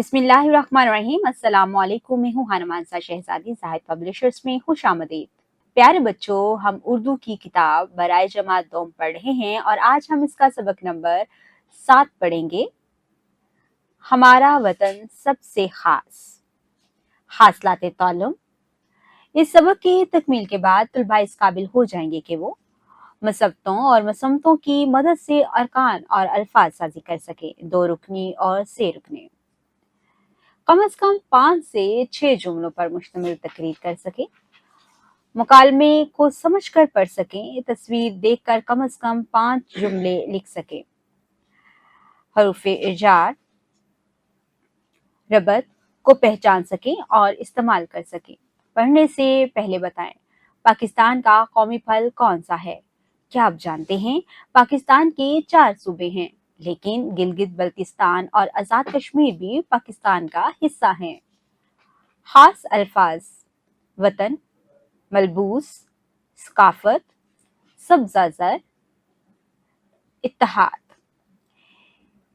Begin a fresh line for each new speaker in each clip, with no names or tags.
बिस्मिल्लाहिर्रहमानिर्रहीम। अस्सलाम वालेकुम। मैं हूँ हानमानसा शहजादी। ज़ाहिद पब्लिशर्स में खुश आमदीद। प्यारे बच्चों, हम उर्दू की किताब बराए जमात दोम पढ़ रहे हैं और आज हम इसका सबक नंबर 7 पढ़ेंगे। हमारा वतन सबसे खास। हासिलात ताल्लुम। इस सबक की तकमील के बाद तलबा इस काबिल हो जाएंगे कि वो मसब्तों और मसमतों की मदद से अरकान और अल्फाज साजी कर सके, 2 रुकनी और से रुकने। कम अज कम 5 से 6 जुमलों पर मुश्तमिल तकरीर कर सके, मुकालमे को समझ कर पढ़ सकें, तस्वीर देखकर कम अज कम 5 जुमले लिख सके, हरूफ इजार रबत को पहचान सकें और इस्तेमाल कर सकें। पढ़ने से पहले बताएं, पाकिस्तान का कौमी फल कौन सा है? क्या आप जानते हैं पाकिस्तान के 4 सूबे हैं, लेकिन गिलगित बल्तिस्तान और आज़ाद कश्मीर भी पाकिस्तान का हिस्सा हैं। खास अल्फाज: वतन, मलबूस, सकाफत, सब्ज़ाज़र, इत्तेहाद।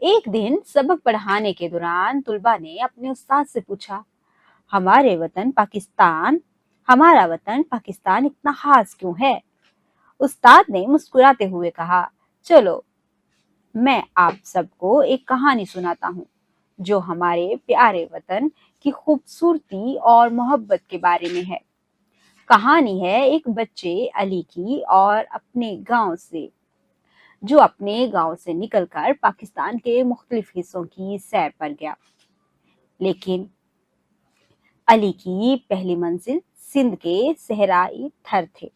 एक दिन सबक पढ़ाने के दौरान तुलबा ने अपने उस्ताद से पूछा, हमारा वतन पाकिस्तान इतना खास क्यों है? उस्ताद ने मुस्कुराते हुए कहा, चलो मैं आप सबको एक कहानी सुनाता हूँ जो हमारे प्यारे वतन की खूबसूरती और मोहब्बत के बारे में है। कहानी है एक बच्चे अली की और अपने गांव से निकलकर पाकिस्तान के मुख्तलिफ हिस्सों की सैर पर गया। लेकिन अली की पहली मंजिल सिंध के सहराई थर थे।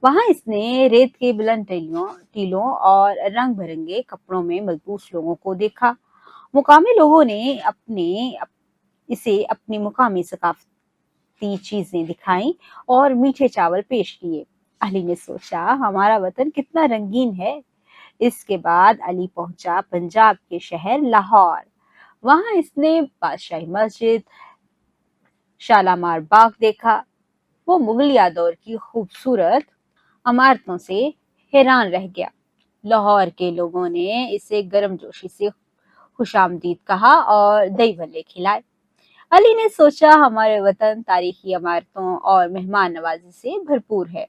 वहां इसने रेत के बुलंद टीलों और रंग बिरंगे कपड़ों में मलबूस लोगों को देखा। मुकामी लोगों ने इसे अपनी मुकामी सकाफती चीजें दिखाई और मीठे चावल पेश किए। अली ने सोचा, हमारा वतन कितना रंगीन है। इसके बाद अली पहुंचा पंजाब के शहर लाहौर। वहां इसने बादशाही मस्जिद, शालामार बाग देखा। वो मुगलिया दौर की खूबसूरत इमारतों से हैरान रह गया। लाहौर के लोगों ने इसे गर्मजोशी से खुशामदीद कहा और दही भल्ले खिलाए। अली ने सोचा, हमारे वतन तारीखी इमारतों और मेहमान नवाजी से भरपूर है।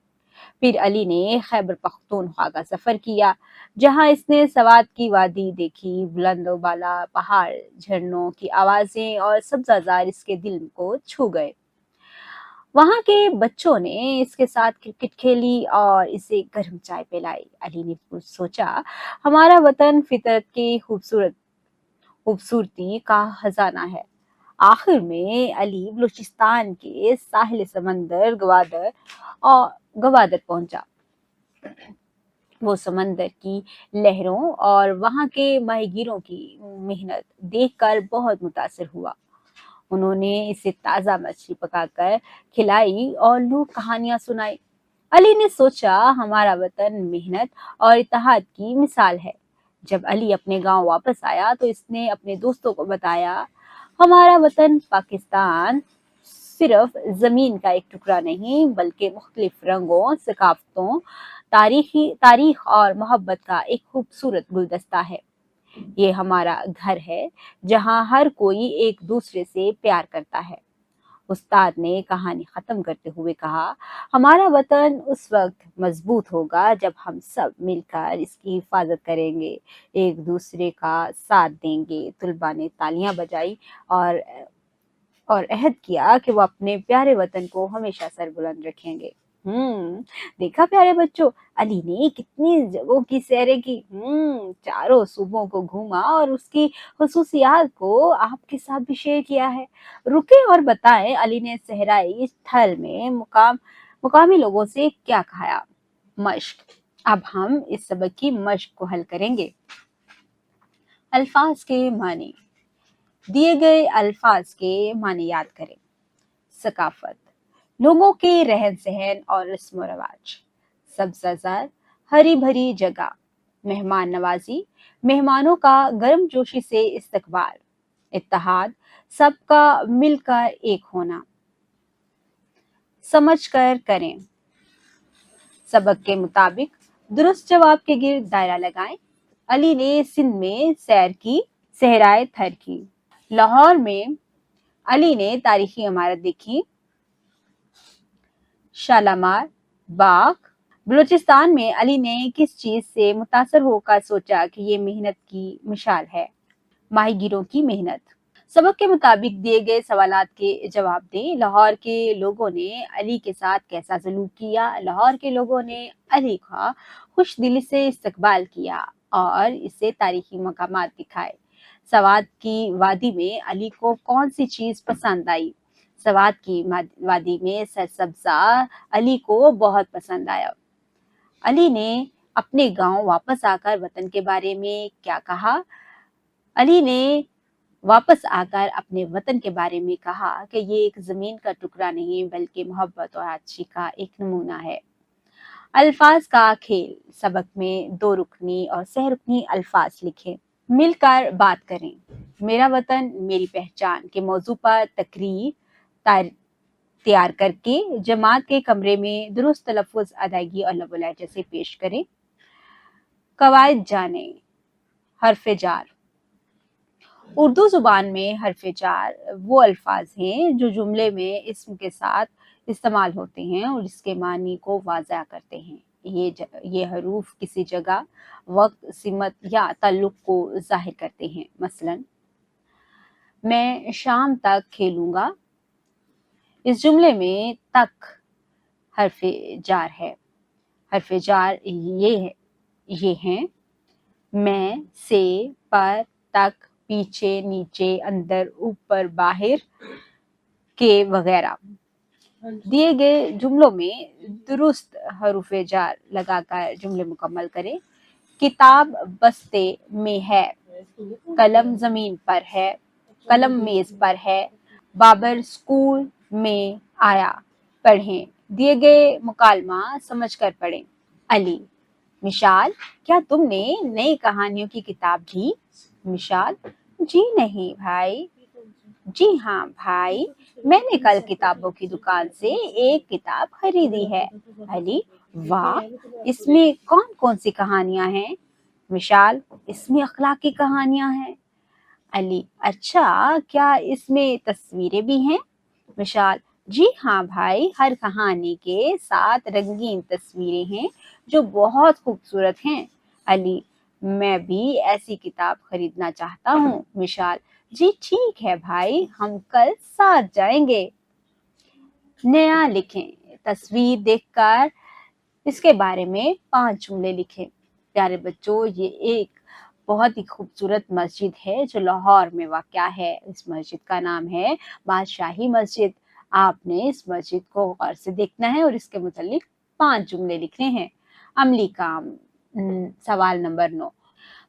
फिर अली ने खैबर पख्तूनख्वा का सफर किया, जहां इसने सवात की वादी देखी। बुलंद बाला पहाड़, झरनों की आवाजें और सब्जाजार इसके दिल को छू गए। वहां के बच्चों ने इसके साथ क्रिकेट खेली और इसे गर्म चाय पिलाई। अली ने सोचा, हमारा वतन फितरत की खूबसूरती का खजाना है। आखिर में अली बलूचिस्तान के साहिल समंदर गवादर पहुंचा। वो समंदर की लहरों और वहां के माहीगीरों की मेहनत देखकर बहुत मुतासिर हुआ। उन्होंने इसे ताजा मछली पकाकर खिलाई और लोग कहानियां सुनाई। अली ने सोचा, हमारा वतन मेहनत और इत्तेहाद की मिसाल है। जब अली अपने गांव वापस आया तो इसने अपने दोस्तों को बताया, हमारा वतन पाकिस्तान सिर्फ जमीन का एक टुकड़ा नहीं, बल्कि मुख्तलिफ रंगों, सकाफतों, तारीख और मोहब्बत का एक खूबसूरत गुलदस्ता है। ये हमारा घर है, जहां हर कोई एक दूसरे से प्यार करता है। उस्ताद ने कहानी खत्म करते हुए कहा, हमारा वतन उस वक्त मजबूत होगा जब हम सब मिलकर इसकी हिफाजत करेंगे, एक दूसरे का साथ देंगे। तुलबा ने तालियां बजाई और अहद किया कि वो अपने प्यारे वतन को हमेशा सरबुलंद रखेंगे। देखा प्यारे बच्चों, अली ने कितनी जगहों की सैरें की, चारों सूबों को घूमा और उसकी खुसूसियात को आपके साथ भी शेयर किया है। रुके और बताएं, अली ने सहराई स्थल में मुकामी लोगों से क्या खाया? मश्क। अब हम इस सबक की मश्क को हल करेंगे। अल्फाज के मानी। दिए गए अल्फाज के मानी याद करें। सकाफत, लोगों के रहन सहन और रस्म रवाज। सब्जाजार, हरी भरी जगह। मेहमान नवाजी, मेहमानों का गर्मजोशी से इस्तकबाल। इत्तेहाद, सबका मिलकर एक होना। समझ कर करें। सबक के मुताबिक दुरुस्त जवाब के गिर्द दायरा लगाएं। अली ने सिंध में सैर की, सहराए थर की। लाहौर में अली ने तारीखी इमारत देखी, शालामार बाग। बलूचिस्तान में अली ने किस चीज से मुतासर होकर सोचा कि ये मेहनत की मिसाल है, माहीगीरों की मेहनत। सबक के मुताबिक दिए गए सवालात के जवाब दें। लाहौर के लोगों ने अली के साथ कैसा सलूक किया। लाहौर के लोगों ने अली का खुश दिली से इस्तकबाल किया और इसे तारीखी मकामात दिखाए। सवात की वादी में अली को कौन सी चीज पसंद आई। सवात की वादी में सरसब्जा अली को बहुत पसंद आया। अली ने अपने गांव वापस आकर वतन के बारे में क्या कहा। अली ने वापस आकर अपने वतन के बारे में कहा कि ये एक जमीन का टुकड़ा नहीं बल्कि मोहब्बत और आच्छी का एक नमूना है। अल्फाज का खेल। सबक में 2 रुकनी और सह रुकनी अल्फाज लिखें। मिलकर बात करें। मेरा वतन मेरी पहचान के मौजू पर तकरीर तैयार करके जमात के कमरे में दुरुस्त तलफ़ुज़, अदायगी और लफ्ज़ लहजे से पेश करें। कवायद जाने। हर्फ़े जार। उर्दू जुबान में हर्फ़े जार वो अल्फाज हैं जो जुमले में इस्म के साथ इस्तेमाल होते हैं और इसके मानी को वाज़ह करते हैं। ये हरूफ किसी जगह, वक्त, सिमत या ताल्लुक को जाहिर करते हैं। मसलन, मैं शाम तक खेलूंगा। इस जुमले में तक हर्फ़े जार है। हर्फ़े जार ये हैं मैं, से, पर, तक, पीछे, नीचे, अंदर, ऊपर, बाहर, के वगैरह। दिए गए जुमलों में दुरुस्त हरूफ़े जार लगाकर जुमले मुकम्मल करें। किताब बस्ते में है, कलम जमीन पर है, कलम मेज पर है, बाबर स्कूल में आया। पढ़ें। दिए गए मुकालमा समझकर पढ़ें। अली, मिशाल, क्या तुमने नई कहानियों की किताब ली। मिशाल, जी नहीं भाई। जी हाँ भाई, मैंने कल किताबों की दुकान से एक किताब खरीदी है। अली, वाह, इसमें कौन कौन सी कहानियां हैं। विशाल, इसमें अखलाकी कहानियां हैं। अली, अच्छा, क्या इसमें तस्वीरें भी हैं। विशाल, जी हाँ भाई, हर कहानी के साथ रंगीन तस्वीरें हैं जो बहुत खूबसूरत हैं। अली, मैं भी ऐसी किताब खरीदना चाहता हूँ। विशाल, जी ठीक है भाई, हम कल साथ जाएंगे। नया लिखें। तस्वीर देखकर इसके बारे में 5 जुमले लिखें। प्यारे बच्चों, ये एक बहुत ही खूबसूरत मस्जिद है जो लाहौर में वाक़या है। इस मस्जिद का नाम है बादशाही मस्जिद। आपने इस मस्जिद को गौर से देखना है और इसके मुतालिक 5 जुमले लिखने हैं। अमली काम। सवाल नंबर 9।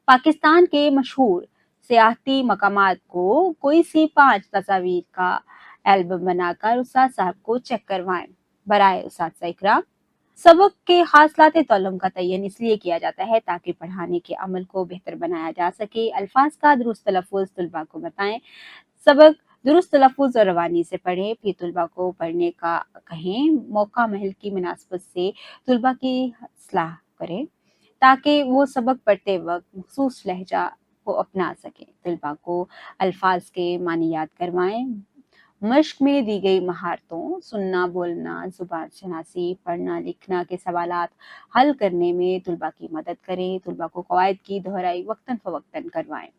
पाकिस्तान के मशहूर सियाहती मकामात को कोई सी 5 तस्वीर का एल्बम बनाकर उस्ताद साहब को चेक करवाएं। बराए उस्ताद इकराम। सबक के हासिलात तौलम का तयन इसलिए किया जाता है ताकि पढ़ाने के अमल को बेहतर बनाया जा सके। अल्फाज का दुरुस्त तलफ़ुज़ तुलबा को बताएं। सबक दुरुस्त तलफ़ुज़ और रवानी से पढ़ें, फिर तुलबा को पढ़ने का कहें। मौका महल की मुनासबत से तुलबा की सलाह करें ताकि वो सबक पढ़ते वक्त मखसूस लहजा को अपना सकें। तुलबा को अल्फाज के मानी याद करवाएं। मश्क में दी गई महारतों, सुनना, बोलना, जुबान शनासी, पढ़ना, लिखना के सवालात हल करने में तुलबा की मदद करें। तुलबा को कवायद की दोहराई वक्तन फवक्तन करवाएं।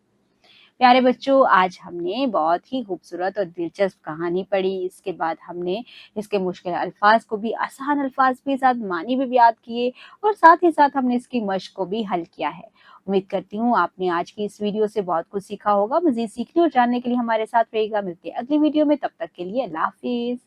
प्यारे बच्चों, आज हमने बहुत ही खूबसूरत और दिलचस्प कहानी पढ़ी। इसके बाद हमने इसके मुश्किल अल्फाज को भी आसान अल्फाज के साथ मानी भी याद किए और साथ ही साथ हमने इसकी मश्क को भी हल किया है। उम्मीद करती हूँ आपने आज की इस वीडियो से बहुत कुछ सीखा होगा। मज़ीद सीखने और जानने के लिए हमारे साथ रहिएगा। मिलते हैं अगली वीडियो में, तब तक के लिए अल्लाह हाफिज।